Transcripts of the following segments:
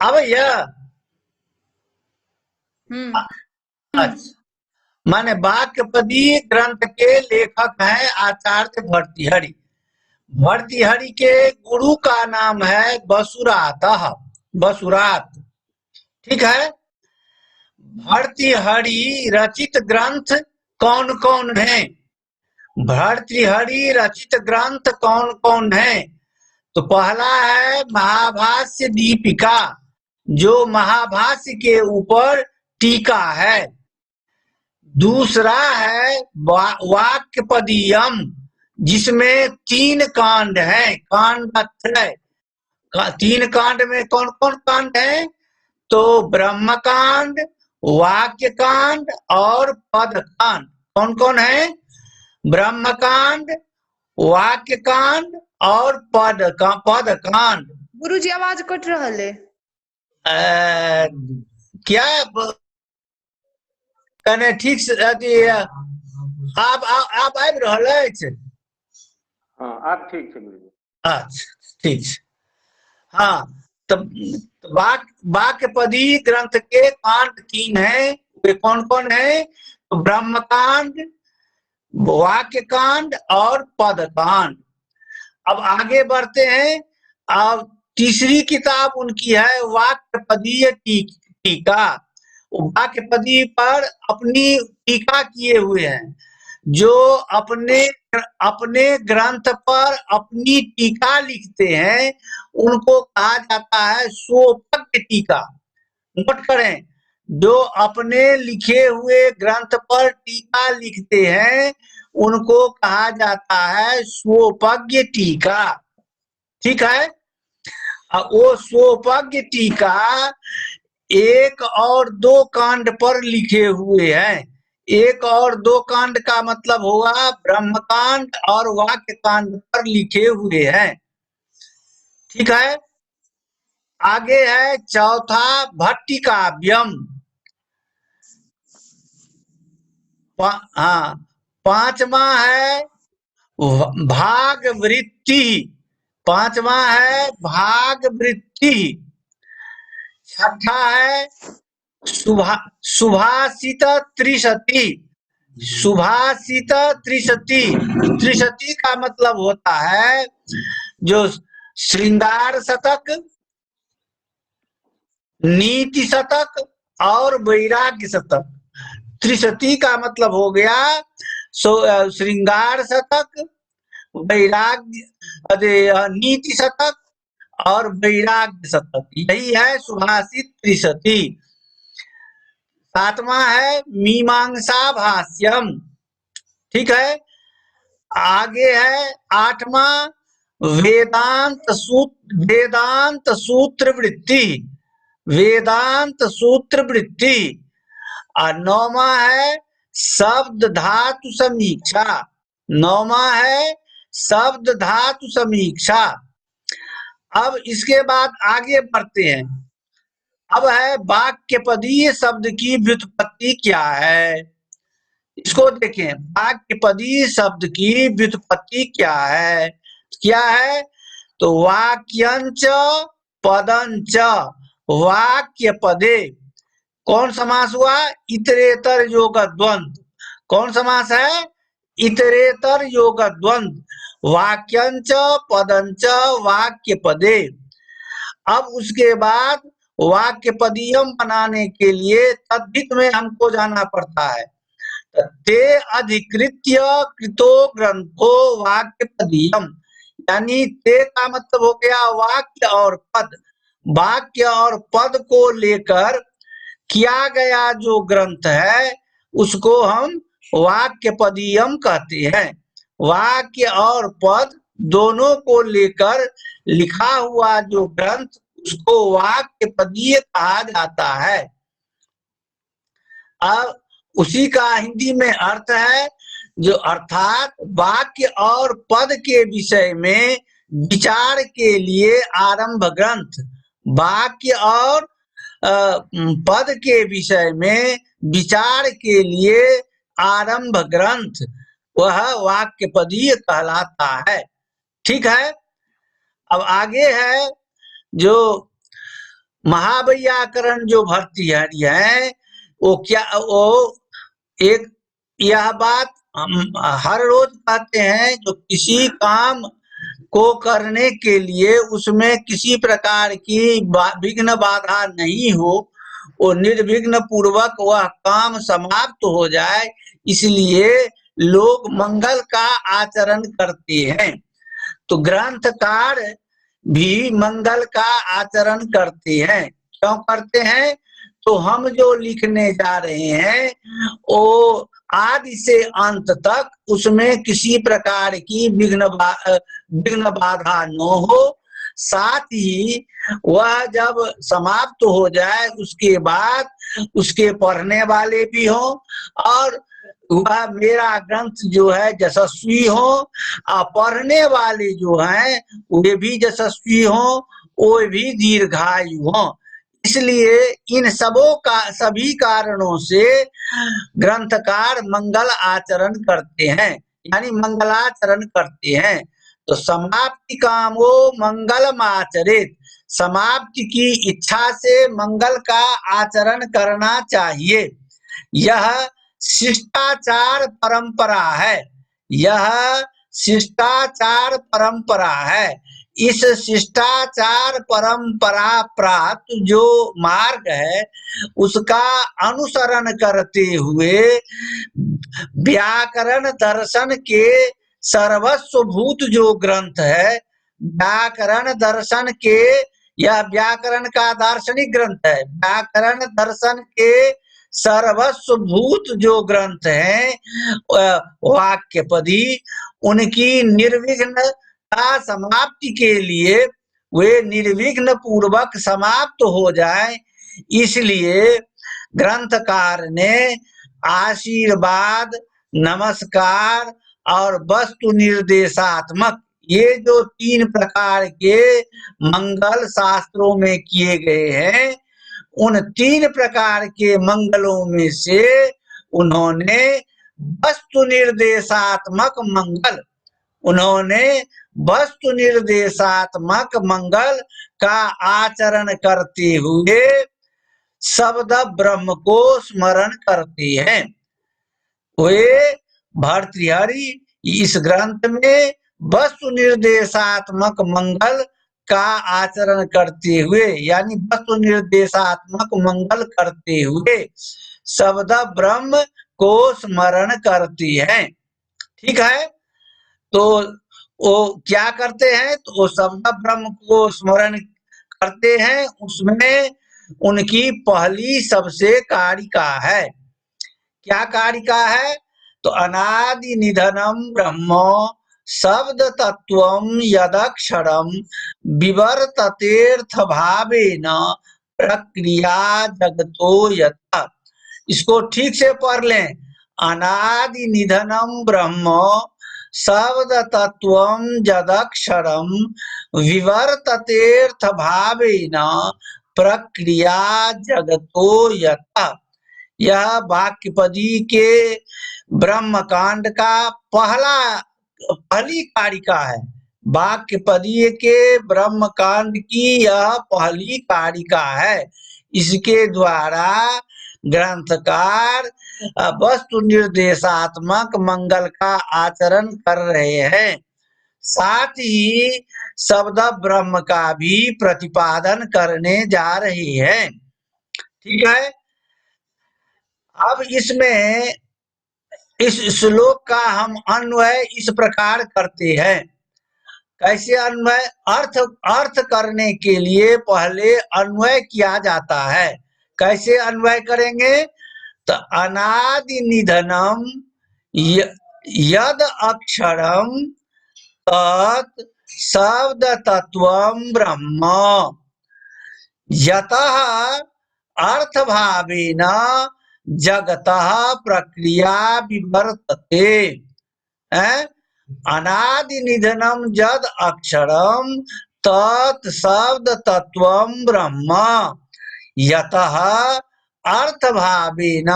अब यह हम्म। अच्छा, माने वाक्यपदी ग्रंथ के लेखक हैं आचार्य भर्तृहरि। भर्तृहरि के गुरु का नाम है बसुरातः, बसुरात। ठीक है। भर्तृहरि रचित ग्रंथ कौन कौन है? भर्तृहरि रचित ग्रंथ कौन कौन है? तो पहला है महाभाष्य दीपिका, जो महाभाष्य के ऊपर टीका है। दूसरा है वाक्यपदीयम, जिसमें 3 कांड है, कांडत्रय। 3 कांड में कौन कौन कांड है? तो ब्रह्म कांड, वाक्य कांड और पद कांड। कौन कौन है? ब्रह्म कांड, वाक्य कांड और पद कांड। गुरुजी आवाज कट रहल है। क्या कने ठीक से अथी आप आबि रहल अछि? हाँ आप ठीक है गुरुजी। अच्छा ठीक है। हाँ, तब वाक्यपदी ग्रंथ के कांड 3 है। वे कौन कौन है? तो ब्रह्म कांड, वाक्य कांड और पद कांड। अब आगे बढ़ते हैं। अब तीसरी किताब उनकी है वाक्यपदीय टीका। वाक्यपदी पर अपनी टीका किए हुए हैं। जो अपने अपने ग्रंथ पर अपनी टीका लिखते हैं उनको कहा जाता है स्वपक्य टीका। नोट करें, जो अपने लिखे हुए ग्रंथ पर टीका लिखते हैं उनको कहा जाता है स्वपज्ञ टीका। ठीक है। वो स्वपज्ञ टीका 1 और 2 कांड पर लिखे हुए हैं। 1 और 2 कांड का मतलब होगा ब्रह्म कांड और वाक्य कांड पर लिखे हुए हैं। ठीक है। आगे है चौथा भट्टिकाव्यम। हाँ, 5वां है भागवृत्ति। 5वां है भागवृत्ति। 6ठा है सुभाषित त्रिशती। सुभाषित त्रिशती। त्रिशती का मतलब होता है जो श्रृंगार शतक, नीति शतक और वैराग्य शतक। त्रिशती का मतलब हो गया श्रृंगार शतक, वैराग्य नीति शतक और वैराग्य शतक। यही है सुभाषित त्रिशती। 7वां है मीमांसा भाष्यम। ठीक है। आगे है 8वां वेदांत सूत्र वृत्ति। वेदांत सूत्र वृत्ति। और 9वां है शब्द धातु समीक्षा। 9वां है शब्द धातु समीक्षा। अब इसके बाद आगे बढ़ते हैं। अब है वाक्यपदीय शब्द की व्युत्पत्ति क्या है? इसको देखें, वाक्यपदीय शब्द की व्युत्पत्ति क्या है? क्या है? तो वाक्यंच पदंच वाक्य पदे। कौन समास हुआ? इतरेतर योग द्वंद्व। कौन समास है? इतरेतर योग द्वंद्व। वाक्यंच पदंच वाक्य पदे। अब उसके बाद वाक्यपदीयम बनाने के लिए तद्धित में हमको जाना पड़ता है। ते अधिकृत्य कृतो ग्रंथो वाक्यपदीयम, यानी ते का मतलब हो गया वाक्य और पद। वाक्य और पद को लेकर किया गया जो ग्रंथ है उसको हम वाक्यपदीयम कहते हैं। वाक्य और पद दोनों को लेकर लिखा हुआ जो ग्रंथ उसको वाक्यपदीय कहा जाता है। अब उसी का हिंदी में अर्थ है जो अर्थात वाक्य और पद के विषय में विचार के लिए आरंभ ग्रंथ। वाक्य और पद के विषय में विचार के लिए आरंभ ग्रंथ वह वाक्यपदीय कहलाता है। ठीक है। अब आगे है जो महावैयाकरण जो भर्तृहरि है वो क्या, वो एक यह बात हम हर रोज कहते हैं, जो किसी काम को करने के लिए उसमें किसी प्रकार की विघ्न बाधा नहीं हो, वो निर्विघ्न पूर्वक वह काम समाप्त हो जाए, इसलिए लोग मंगल का आचरण करते हैं। तो ग्रंथकार भी मंगल का आचरण करते हैं। क्यों करते हैं? तो हम जो लिखने जा रहे हैं वो आदि से अंत तक उसमें किसी प्रकार की विघ्न बाधा न हो, साथ ही वह जब समाप्त हो जाए उसके बाद उसके पढ़ने वाले भी हों और वह मेरा ग्रंथ जो है यशस्वी हो, और पढ़ने वाले जो हैं वे भी यशस्वी हों, वो भी दीर्घायु हों। इसलिए इन सभी कारणों से ग्रंथकार मंगल आचरण करते हैं, यानी मंगलाचरण करते हैं। तो समाप्ति कामो मंगलम आचरित, समाप्ति की इच्छा से मंगल का आचरण करना चाहिए। यह शिष्टाचार परंपरा है, यह शिष्टाचार परंपरा है। इस शिष्टाचार परंपरा प्राप्त जो मार्ग है उसका अनुसरण करते हुए व्याकरण दर्शन के सर्वस्वभूत जो ग्रंथ है, व्याकरण दर्शन के, यह व्याकरण का दार्शनिक ग्रंथ है, व्याकरण दर्शन के सर्वस्वभूत जो ग्रंथ हैं वाक्यपदी, उनकी निर्विघ्न का समाप्ति के लिए वे निर्विघ्न पूर्वक समाप्त हो जाए, इसलिए ग्रंथकार ने आशीर्वाद, नमस्कार और वस्तु निर्देशात्मक ये जो 3 प्रकार के मंगल शास्त्रों में किए गए हैं, उन 3 प्रकार के मंगलों में से उन्होंने वस्तु निर्देशात्मक मंगल, उन्होंने वस्तु निर्देशात्मक मंगल का आचरण करते हुए शब्द ब्रह्म को स्मरण करते हैं। वे भर्तृहरि इस ग्रंथ में वस्तु निर्देशात्मक मंगल का आचरण करते हुए, यानी वस्तु निर्देशात्मक मंगल करते हुए शब्द ब्रह्म को स्मरण करती हैं। ठीक है, तो वो क्या करते हैं? तो वो शब्द ब्रह्म को स्मरण करते हैं, उसमें उनकी पहली सबसे कारिका है। क्या कारिका है? तो अनादि निधनम ब्रह्म शब्द तत्वम यदक्षरम विवर्ततेर्थ भावेन प्रक्रिया जगतो यथा। इसको ठीक से पढ़ लें। अनादि निधनम ब्रह्म शब्द तत्वम यदक्षरम विवर्ततेर्थ भावेन प्रक्रिया जगतो यथा। यह वाक्यपदी के ब्रह्मकांड का पहली कारिका है। वाक्यपदी के ब्रह्मकांड की यह पहली कारिका है। इसके द्वारा ग्रंथकार वस्तु निर्देशात्मक मंगल का आचरण कर रहे हैं, साथ ही शब्द ब्रह्म का भी प्रतिपादन करने जा रहे हैं। ठीक है, अब इसमें इस श्लोक का हम अन्वय इस प्रकार करते हैं। कैसे अन्वय? अर्थ करने के लिए पहले अन्वय किया जाता है। कैसे अन्वय करेंगे? तो अनादि निधनम यद अक्षरम तत् शब्द तत्वम ब्रह्म यतः अर्थ भावेन जगतः प्रक्रिया विवर्तते। अनादि निधनम जद अक्षरम तत् शब्द तत्वम ब्रह्म यतः अर्थ भावेन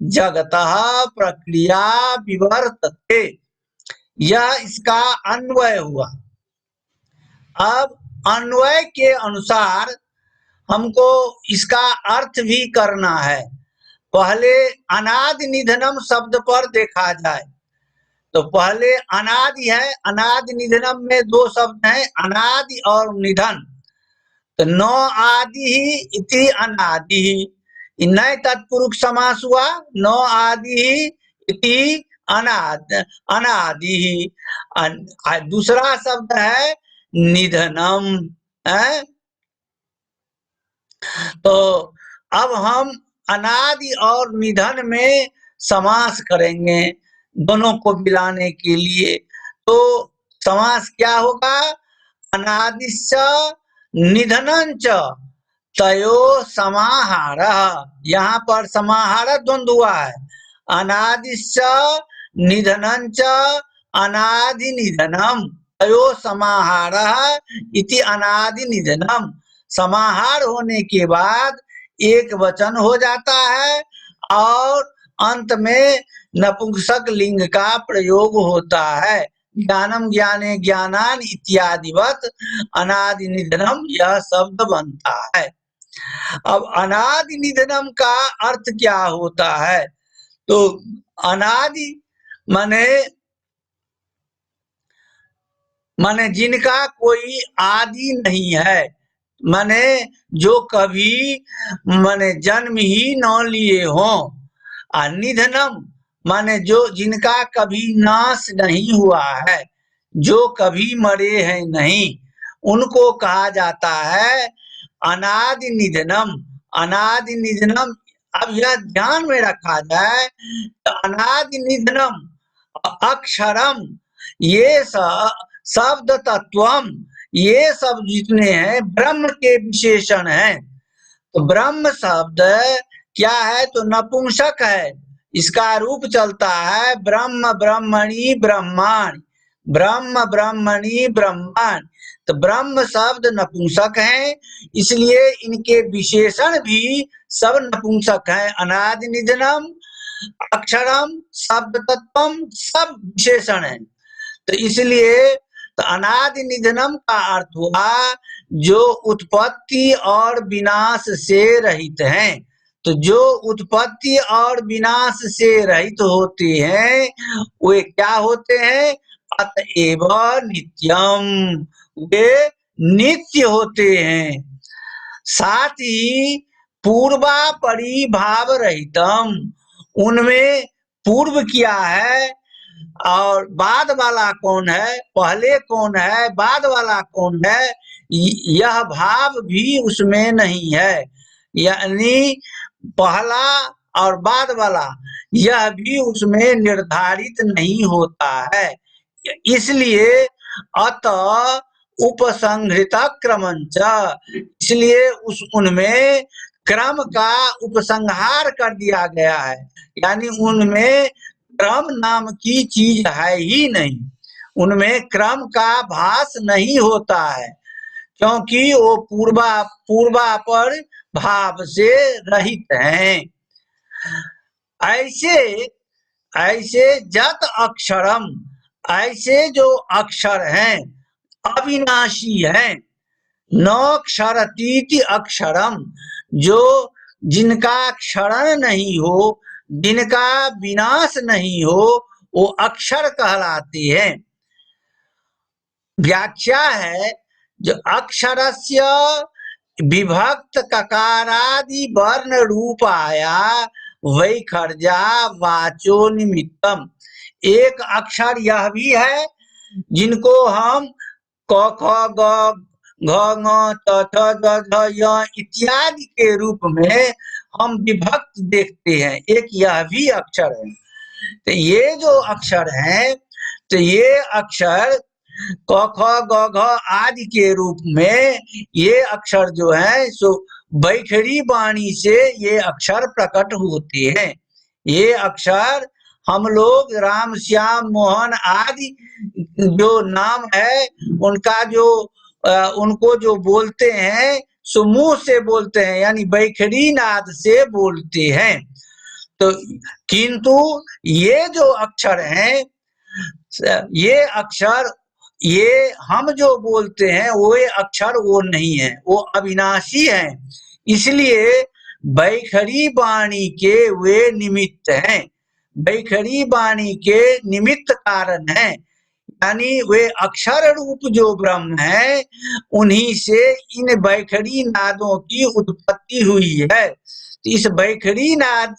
जगतः प्रक्रिया विवर्तते। यह इसका अन्वय हुआ। अब अन्वय के अनुसार हमको इसका अर्थ भी करना है। पहले अनादि निधनम शब्द पर देखा जाए तो पहले अनादि है, अनादि निधनम में दो शब्द हैं, अनादि और निधन। तो न आदि ही इति अनादि ही, नए तत्पुरुष समास हुआ, न आदि ही इति अनादि ही। दूसरा शब्द है निधनम है। तो अब हम अनादि और निधन में समास करेंगे दोनों को मिलाने के लिए। तो समास क्या होगा? अनादिश्च निधनंच तयो समाहारः। यहाँ पर समाहार द्वंद्व हुआ है। अनादिश्च निधनंच अनादि निधनम तयो समाहारः इति अनादि निधनम। समाहार होने के बाद एक वचन हो जाता है और अंत में नपुंसक लिंग का प्रयोग होता है। ज्ञानम ज्ञाने ज्ञानान इत्यादिवत अनादि निधनम यह शब्द बनता है। अब अनादि निधनम का अर्थ क्या होता है? तो अनादि माने जिनका कोई आदि नहीं है, माने जो कभी माने जन्म ही न लिए हों। निधनम माने जो जिनका कभी नाश नहीं हुआ है, जो कभी मरे हैं नहीं, उनको कहा जाता है अनादि निधनम। अनादि निधनम, अब यह ध्यान में रखा जाए तो अनादि निधनम अक्षरम, ये शब्द तत्वम, ये सब जितने हैं ब्रह्म के विशेषण हैं। तो ब्रह्म शब्द क्या है? तो नपुंसक है। इसका रूप चलता है ब्रह्म ब्रह्मणि ब्रह्माण, ब्रह्म ब्रह्मणि ब्रह्माण। तो ब्रह्म शब्द नपुंसक है, इसलिए इनके विशेषण भी सब नपुंसक है। अनादि निधनम अक्षरम शब्द तत्वम सब विशेषण है। तो इसलिए तो अनादि निधनम का अर्थ हुआ जो उत्पत्ति और विनाश से रहित हैं। तो जो उत्पत्ति और विनाश से रहित होते हैं वे क्या होते हैं? अतएव नित्यम, वे नित्य होते हैं। साथ ही पूर्वा परिभाव रहितम, उनमें पूर्व क्या है और बाद वाला कौन है, पहले कौन है, बाद वाला कौन है, यह भाव भी उसमें नहीं है। यानी पहला और बाद वाला यह भी उसमें निर्धारित नहीं होता है। इसलिए अतः उपसंहृत क्रमंच, इसलिए उनमें क्रम का उपसंहार कर दिया गया है। यानी उनमें क्रम नाम की चीज है ही नहीं, उनमें क्रम का भास नहीं होता है, क्योंकि वो पूर्वापर भाव से रहित हैं। ऐसे जत अक्षरम, ऐसे जो अक्षर हैं अविनाशी हैं। न क्षरतीति अक्षरम, जो जिनका क्षरण नहीं हो, जिनका विनाश नहीं हो, वो अक्षर कहलाते हैं। व्याख्या है जो अक्षरस्य विभक्त ककारादि वर्ण रूपाया वैखर्या वाचो निमित्तम। एक अक्षर यह भी है जिनको हम क ख ग घ ङ त थ द ध य इत्यादि के रूप में हम विभक्त देखते हैं। एक यह भी अक्षर है। तो ये जो अक्षर हैं, तो ये अक्षर क ख ग घ आदि के रूप में ये अक्षर जो है सो बैखरी वाणी से ये अक्षर प्रकट होते हैं। ये अक्षर हम लोग राम श्याम मोहन आदि जो नाम है उनका जो उनको जो बोलते हैं सो मुंह से बोलते हैं, यानी बैखरी नाद से बोलते हैं। तो किंतु ये जो अक्षर हैं, ये अक्षर ये हम जो बोलते हैं वो अक्षर वो नहीं है, वो अविनाशी है। इसलिए बैखरी वाणी के वे निमित्त हैं, बैखरी वाणी के निमित्त कारण है। यानी वे अक्षर रूप जो ब्रह्म है, उन्हीं से इन बैखरी नादों की उत्पत्ति हुई है। तो इस बैखरी नाद,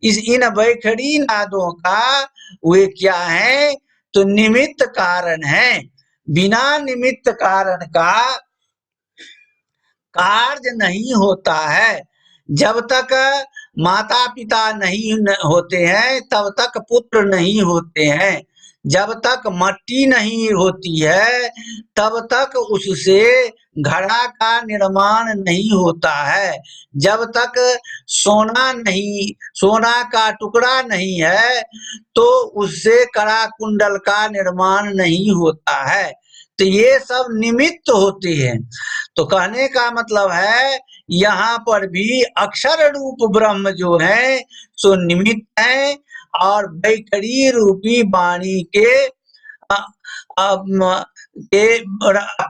इन बैखरी नादों का वे क्या है, तो निमित्त कारण है। बिना निमित्त कारण का कार्य नहीं होता है। जब तक माता पिता नहीं होते हैं तब तक पुत्र नहीं होते हैं, जब तक मट्टी नहीं होती है तब तक उससे घड़ा का निर्माण नहीं होता है, जब तक सोना का टुकड़ा नहीं है तो उससे कड़ा कुंडल का निर्माण नहीं होता है। तो ये सब निमित्त होते हैं। तो कहने का मतलब है यहाँ पर भी अक्षर रूप ब्रह्म जो है सो निमित्त है, और बैखरी रूपी वाणी के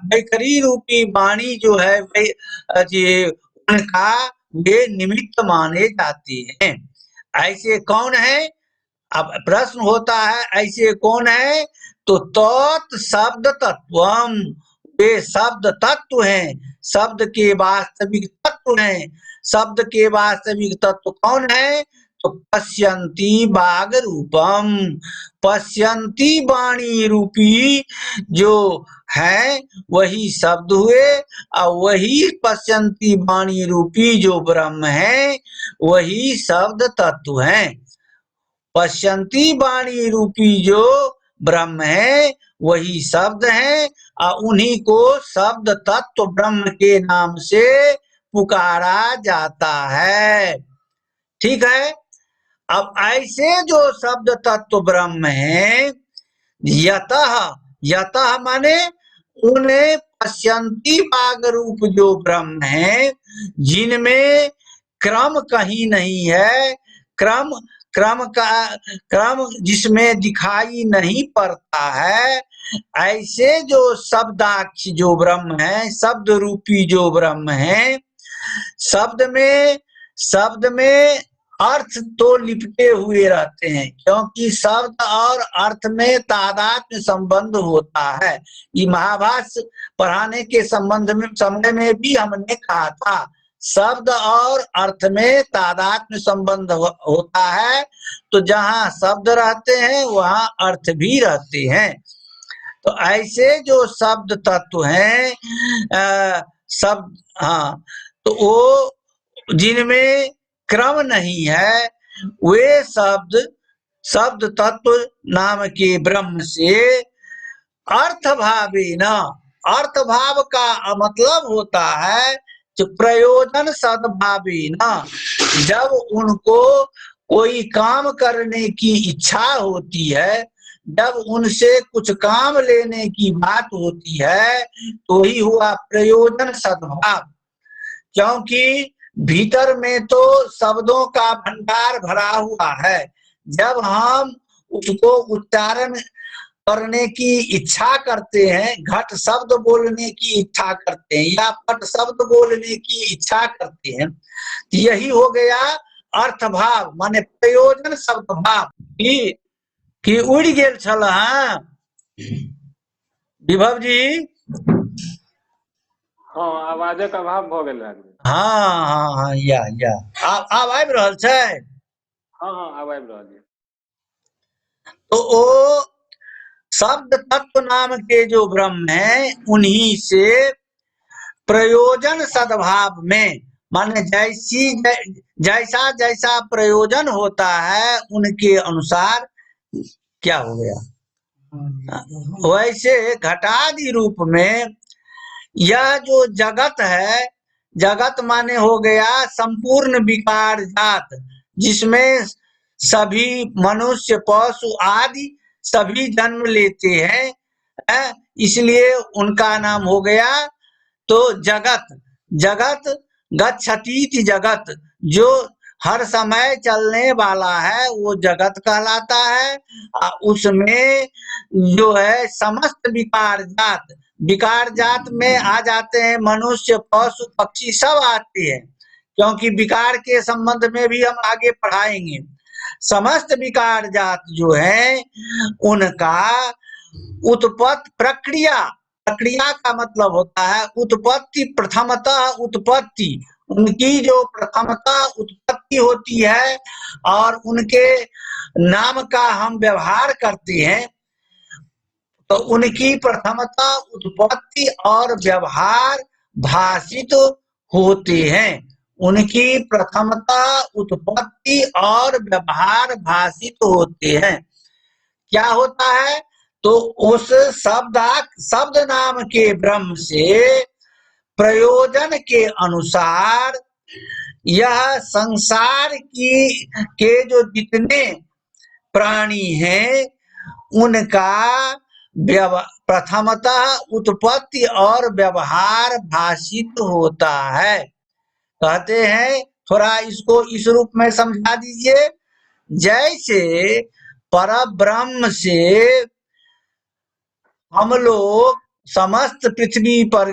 बैखरी रूपी वाणी जो है उनका वे निमित्त माने जाते हैं। ऐसे कौन है? अब प्रश्न होता है ऐसे कौन है, तो तत् शब्द तत्वम, वे शब्द तत्व हैं, शब्द के वास्तविक तत्व हैं। शब्द के वास्तविक तत्व कौन है? तो पश्यन्ति बाग रूपम, पश्यन्ति वाणी रूपी जो है वही शब्द हुए, और वही पश्यन्ति वाणी रूपी जो ब्रह्म है वही शब्द तत्व है। पश्यन्ति वाणी रूपी जो ब्रह्म है वही शब्द है, और उन्हीं को शब्द तत्व ब्रह्म के नाम से पुकारा जाता है। ठीक है। अब ऐसे जो शब्द तत्व ब्रह्म है, यतः, यतः माने उन्हें पश्यन्ति बाग रूप जो ब्रह्म है जिनमें क्रम कहीं नहीं है, क्रम जिसमें दिखाई नहीं पड़ता है, ऐसे जो शब्दाक्ष जो ब्रह्म है, शब्द रूपी जो ब्रह्म है, शब्द में अर्थ तो लिपटे हुए रहते हैं, क्योंकि शब्द और अर्थ में तादात्म्य संबंध होता है। ये महाभाष्य पढ़ाने के समय में भी हमने कहा था, शब्द और अर्थ में तादात्म्य संबंध होता है, तो जहाँ शब्द रहते हैं वहाँ अर्थ भी रहते हैं। तो ऐसे जो शब्द तत्व हैं, शब्द, हाँ, तो वो जिनमें क्रम नहीं है, वे शब्द तत्व नाम के ब्रह्म से अर्थ भावेन, अर्थ भाव का मतलब होता है जो प्रयोजन सद्भावेन, जब उनको कोई काम करने की इच्छा होती है, जब उनसे कुछ काम लेने की बात होती है, तो ही हुआ प्रयोजन सद्भाव। क्योंकि भीतर में तो शब्दों का भंडार भरा हुआ है, जब हम उसको उच्चारण करने की इच्छा करते हैं, घट शब्द बोलने की इच्छा करते हैं या पट शब्द बोलने की इच्छा करते हैं, यही हो गया अर्थ भाव, माने प्रयोजन शब्द भाव कि उड़ गेल छल। हाँ विभव जी, हाँ आवाजे का अभाव भ गेल है। हाँ हाँ हाँ, या आब आबि रहल छै। हाँ हाँ आब आबि रहल है। तो ओ शब्द तत्व नाम के जो ब्रह्म है, उन्हीं से प्रयोजन सद्भाव में, माने जैसा जैसा प्रयोजन होता है उनके अनुसार क्या हो गया, वैसे घटादि रूप में यह जो जगत है, जगत माने हो गया संपूर्ण विकार जात, जिसमें सभी मनुष्य पशु आदि सभी जन्म लेते हैं, इसलिए उनका नाम हो गया तो जगत। जगत गच्छतीति जगत, जो हर समय चलने वाला है वो जगत कहलाता है। उसमें जो है समस्त विकार जात में आ जाते हैं, मनुष्य पशु पक्षी सब आते हैं, क्योंकि विकार के संबंध में भी हम आगे पढ़ाएंगे। समस्त विकार जात जो है उनका उत्पत्ति प्रक्रिया का मतलब होता है उत्पत्ति, प्रथमतः उत्पत्ति, उनकी जो प्रथमतः उत्पत्ति होती है और उनके नाम का हम व्यवहार करते हैं, तो उनकी प्रथमतः उत्पत्ति और व्यवहार भाषित होते हैं। उनकी प्रथमतः उत्पत्ति और व्यवहार भाषित होते हैं। क्या होता है? तो उस शब्द नाम के ब्रह्म से प्रयोजन के अनुसार यह संसार के जो जितने प्राणी हैं उनका प्रथमतः उत्पत्ति और व्यवहार भाषित होता है। कहते हैं, थोड़ा इसको इस रूप में समझा दीजिए। जैसे परब्रह्म से हम लोग समस्त पृथ्वी पर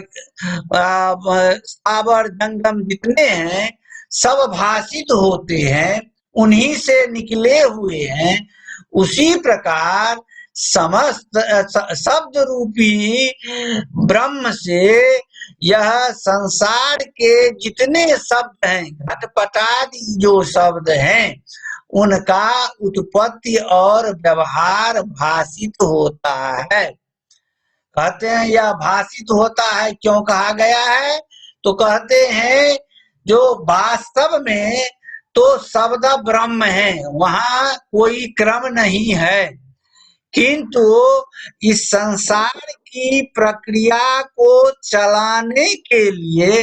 स्थावर जंगम जितने हैं सब भाषित होते हैं, उन्हीं से निकले हुए हैं। उसी प्रकार समस्त शब्द रूपी ब्रह्म से यह संसार के जितने शब्द हैं, घटपटादि जो शब्द हैं, उनका उत्पत्ति और व्यवहार भाषित होता है। कहते हैं यह भाषित होता है, क्यों कहा गया है? तो कहते हैं जो वास्तव में तो शब्द ब्रह्म है, वहां कोई क्रम नहीं है, किंतु इस संसार की प्रक्रिया को चलाने के लिए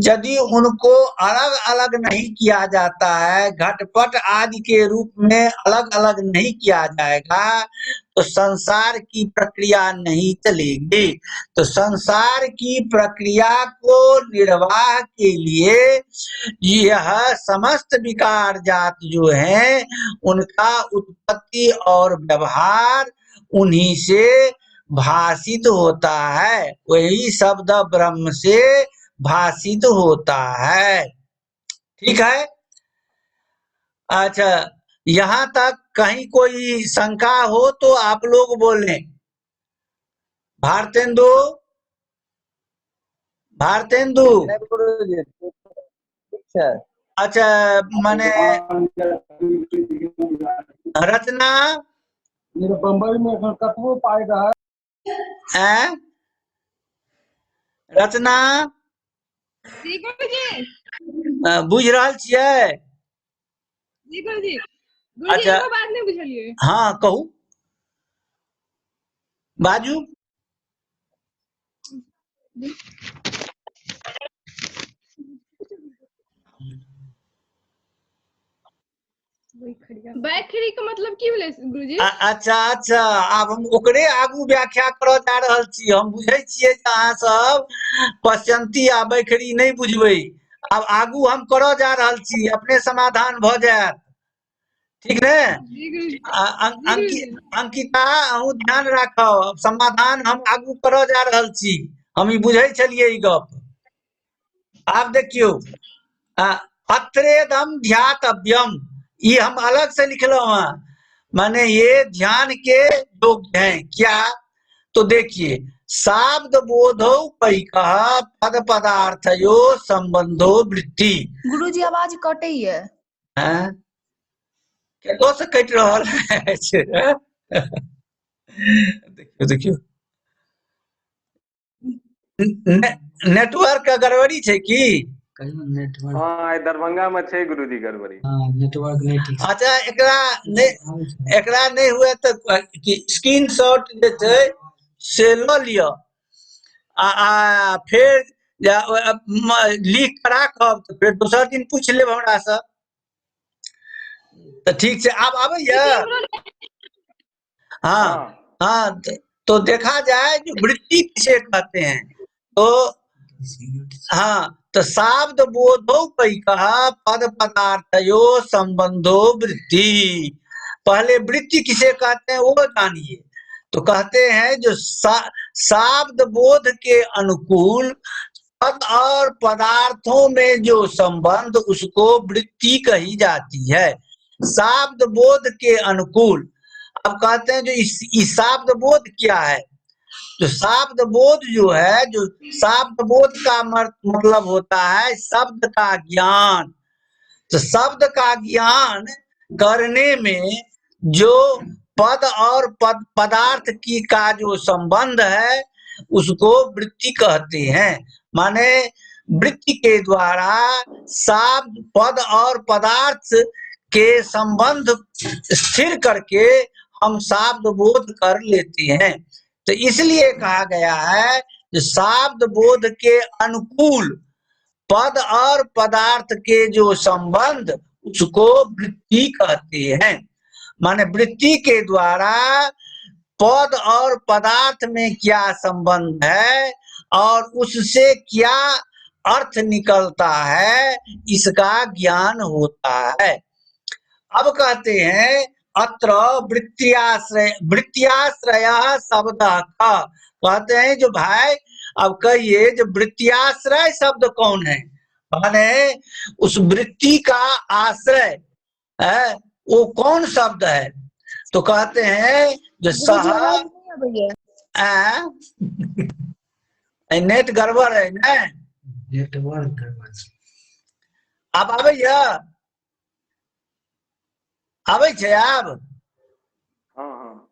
यदि उनको अलग अलग नहीं किया जाता है, घटपट आदि के रूप में अलग अलग नहीं किया जाएगा, तो संसार की प्रक्रिया नहीं चलेगी। तो संसार की प्रक्रिया को निर्वाह के लिए यह समस्त विकार जात जो है उनका उत्पत्ति और व्यवहार उन्हीं से भाषित होता है, वही शब्द ब्रह्म से भाषित होता है। ठीक है। अच्छा, यहाँ तक कहीं कोई शंका हो तो आप लोग बोलें। भारतेंदु अच्छा, माने रचना बम्बई में कतबो पाई रहा रचना जी गुरुजी। बुझ रहल छियै? जी गुरुजी। गुरुजी अच्छा, एगो बात नहीं बुझलिए। हाँ कहू, बाजू। बैखरी का मतलब की भेलै गुरुजी? अच्छा, आब हम ओकरे आगू व्याख्या करऽ जा रहल छी। हम बुझै छियै जे अहाँ सब पश्चंती आ बैखरी नहीं बुझबै, अब आगू हम करऽ जा रहल छी, अपने समाधान भऽ जायत। ठीक ने? जी गुरुजी। अंकिता अहूँ ध्यान राखब, समाधान हम आगू करऽ जा रहल छी। हम ई बुझै छलियै ई गप। आब देखियो, अत्रेदम ध्यातव्यम, ये हम अलग से लिखलौं हैं, माने ये ध्यान के योग्य हैं। क्या? तो देखिए, शाब्द बोधो पैकः पद पदार्थयो संबंधो वृत्ति। गुरुजी आवाज कटै है। केकरो से कटि रहल अछि? देखियो नेटवर्क का गड़बड़ी छै की? नेटवर्क हाँ दरभंगा में छै गुरुजी गड़बड़ी। हाँ नेटवर्क नहीं ठीक। अच्छा, एकरा नहीं हुए तो स्क्रीनशॉट जे छै से लऽ लियो आ फिर लिख कर राखब, तो फिर दोसर दिन पूछ लेब हमरा से। तो ठीक छै, आब आबैया? हाँ, तो देखा जाए जो वृत्ति किसे कहते हैं, तो हाँ, तो शाब्द बोधो कई कहा पद पदार्थयो संबंधो वृत्ति। पहले वृत्ति किसे कहते हैं वो जानिए। तो कहते हैं जो शाब्द बोध के अनुकूल पद और पदार्थों में जो संबंध उसको वृत्ति कही जाती है। शाब्द बोध के अनुकूल। अब कहते हैं जो इस शाब्द बोध क्या है? जो शाब्द बोध जो है, जो शाब्द बोध का मतलब होता है शब्द का ज्ञान। तो शब्द का ज्ञान करने में जो पद और पदार्थ की का जो संबंध है उसको वृत्ति कहते हैं। माने वृत्ति के द्वारा शब्द पद और पदार्थ के संबंध स्थिर करके हम शब्द बोध कर लेते हैं। तो इसलिए कहा गया है कि शब्द बोध के अनुकूल पद और पदार्थ के जो संबंध उसको वृत्ति कहते हैं। माने वृत्ति के द्वारा पद और पदार्थ में क्या संबंध है और उससे क्या अर्थ निकलता है इसका ज्ञान होता है। अब कहते हैं अत्र वृत्त्याश्रय शब्द का। कहते हैं जो भाई अब कहिए जो वृत्त्याश्रय शब्द कौन है? माने उस वृत्ति का आश्रय है वो कौन शब्द है? तो कहते हैं जो नेट गड़बड़ है ना, नेटवर्क गड़बड़। अब आवे छे अब। हाँ।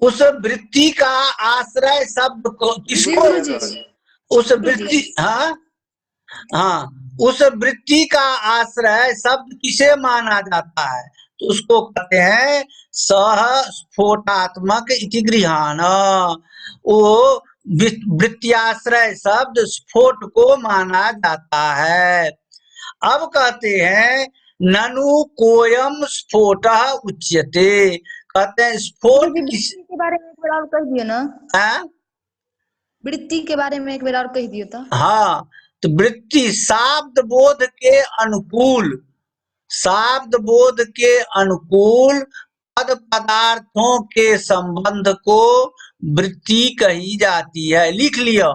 उस वृत्ति का आश्रय शब्द को किसको? उस वृत्ति हाँ उस वृत्ति का आश्रय शब्द किसे माना जाता है? तो उसको कहते हैं सह स्फोटात्मक इति गृहाण। वो वृत्त्याश्रय शब्द स्फोट को माना जाता है। अब कहते हैं ननु कोयम स्फोट उच्यते। कहते हैं स्फोट के बारे में एक बार और कह दियो ना। वृत्ति के बारे में एक बार और कह दियो तो। हाँ, तो वृत्ति शाब्द बोध के अनुकूल, शाब्द बोध के अनुकूल पद पदार्थों के संबंध को वृत्ति कही जाती है। लिख लिया,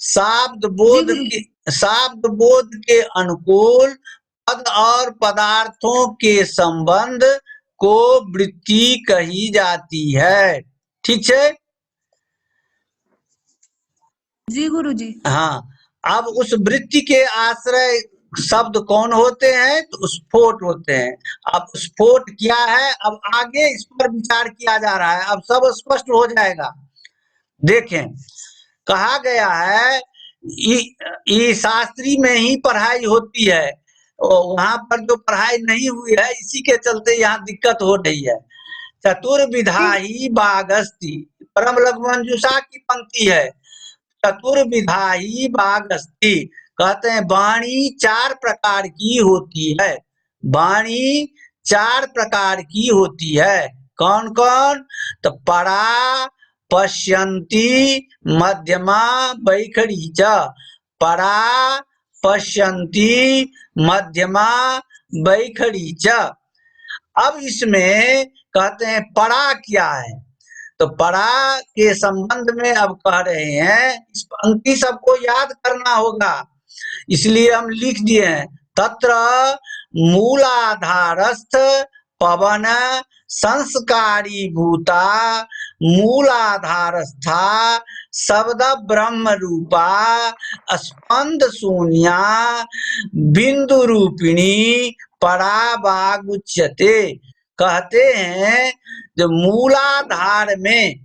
शाब्द बोध के अनुकूल पद और पदार्थों के संबंध को वृत्ति कही जाती है। ठीक है जी गुरुजी। हाँ, अब उस वृत्ति के आश्रय शब्द कौन होते हैं? तो स्फोट होते हैं। अब स्फोट क्या है? अब आगे इस पर विचार किया जा रहा है, अब सब स्पष्ट हो जाएगा। देखें, कहा गया है ये शास्त्री में ही पढ़ाई होती है, वहां पर जो पढ़ाई नहीं हुई है इसी के चलते यहाँ दिक्कत हो रही है। चतुर्विधा ही बागस्ती, परम लघु मंजूषा की पंक्ति है। चतुर्विधा ही बागस्ती, कहते हैं वाणी 4 प्रकार की होती है। वाणी 4 प्रकार की होती है। कौन कौन? तो परा, पश्यन्ती, मध्यमा, वैखरी च। परा, पश्यन्ती, मध्यमा, वैखरी च। अब इसमें कहते हैं परा क्या है? तो परा के संबंध में अब कह रहे हैं, इस पंक्ति सबको याद करना होगा, इसलिए हम लिख दिए हैं। तत्र मूलाधारस्थ पवन संस्कारी भूता मूलाधारस्था शब्द ब्रह्म रूपा स्पंद शून्या बिंदु रूपिणी परावागुच्यते। कहते हैं जो मूलाधार में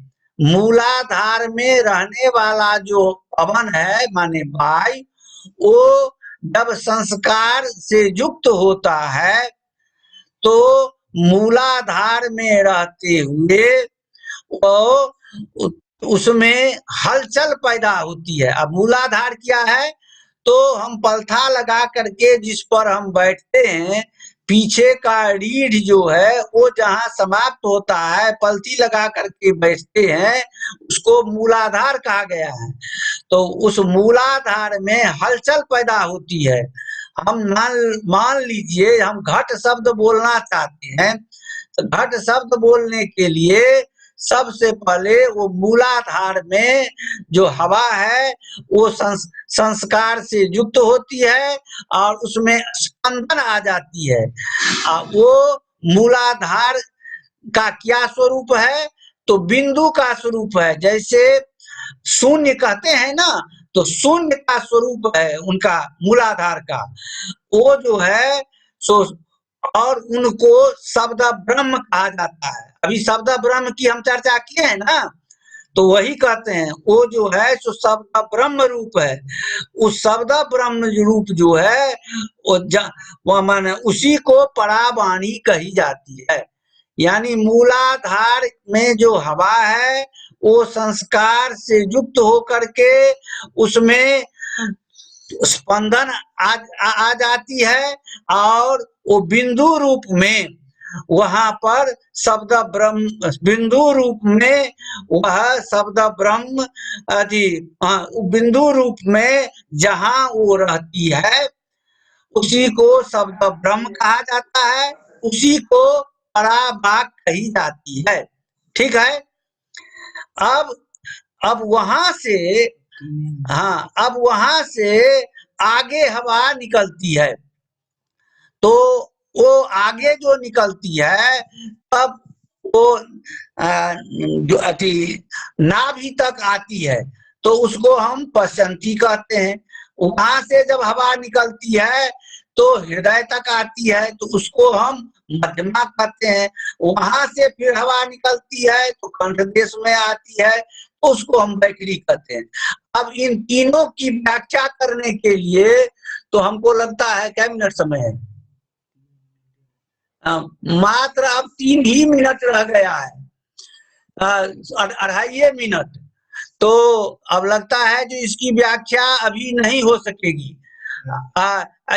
रहने वाला जो पवन है माने वायु, वो जब संस्कार से युक्त होता है तो मूलाधार में रहते हुए वो उसमें हलचल पैदा होती है। अब मूलाधार क्या है? तो हम पलथा लगा करके जिस पर हम बैठते हैं पीछे का रीढ़ जो है वो जहाँ समाप्त होता है, पलथी लगा करके बैठते हैं, उसको मूलाधार कहा गया है। तो उस मूलाधार में हलचल पैदा होती है। हम मान लीजिए हम घट शब्द बोलना चाहते हैं, तो घट शब्द बोलने के लिए सबसे पहले वो मूलाधार में जो हवा है वो संस्कार से युक्त होती है और उसमें स्पंदन आ जाती है। वो मूलाधार का क्या स्वरूप है? तो बिंदु का स्वरूप है। जैसे शून्य कहते हैं ना, तो शून्य का स्वरूप है उनका मूलाधार का, वो जो है सो, और उनको शब्द ब्रह्म कहा जाता है। अभी शब्द ब्रह्म की हम चर्चा किए हैं ना, तो वही कहते हैं वो जो है सो शब्द ब्रह्म रूप है। उस शब्द ब्रह्म रूप जो है वो माने उसी को परावाणी कही जाती है। यानी मूलाधार में जो हवा है वो संस्कार से युक्त होकर के उसमें स्पंदन आ जाती है और वो बिंदु रूप में वहां पर शब्द ब्रह्म, बिंदु रूप में वह शब्द ब्रह्म बिंदु रूप में जहां वो रहती है उसी को शब्द ब्रह्म कहा जाता है, उसी को परावाक कही जाती है। ठीक है। अब वहां से अब वहां से आगे हवा निकलती है, तो वो आगे जो निकलती है तब वो नाभि तक आती है, तो उसको हम पश्चंती कहते हैं। वहां से जब हवा निकलती है तो हृदय तक आती है, तो उसको हम मध्यमा कहते हैं। वहां से फिर हवा निकलती है तो कंठ देश में आती है, तो उसको हम वैखरी कहते हैं। अब इन तीनों की व्याख्या करने के लिए तो हमको लगता है क्या मिनट समय है? मात्र अब 3 ही मिनट रह गया है, 2.5 मिनट। तो अब लगता है जो इसकी व्याख्या अभी नहीं हो सकेगी।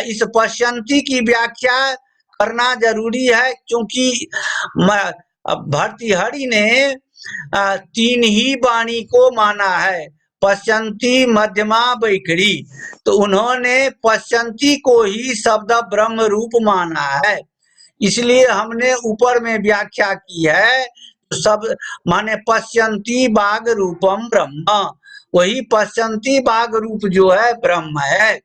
इस पश्चंती की व्याख्या करना जरूरी है, क्योंकि भर्तृहरि ने 3 ही वाणी को माना है, पश्चंती मध्यमा वैखरी। तो उन्होंने पश्चंती को ही शब्द ब्रह्म रूप माना है, इसलिए हमने ऊपर में व्याख्या की है। सब माने पश्चंती बाग रूपम ब्रह्म, वही पश्चंती बाग रूप जो है ब्रह्म है।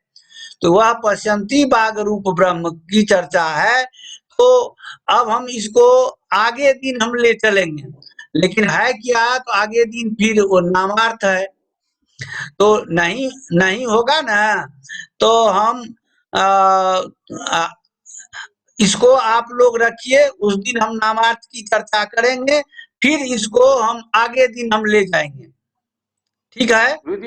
तो वह पश्चंती बाग रूप ब्रह्म की चर्चा है। तो अब हम इसको आगे दिन हम ले चलेंगे, लेकिन है क्या, तो आगे दिन फिर वो नामार्थ है, तो नहीं होगा ना। तो हम इसको आप लोग रखिए, उस दिन हम नामार्थ की चर्चा करेंगे, फिर इसको हम आगे दिन हम ले जाएंगे। ठीक है।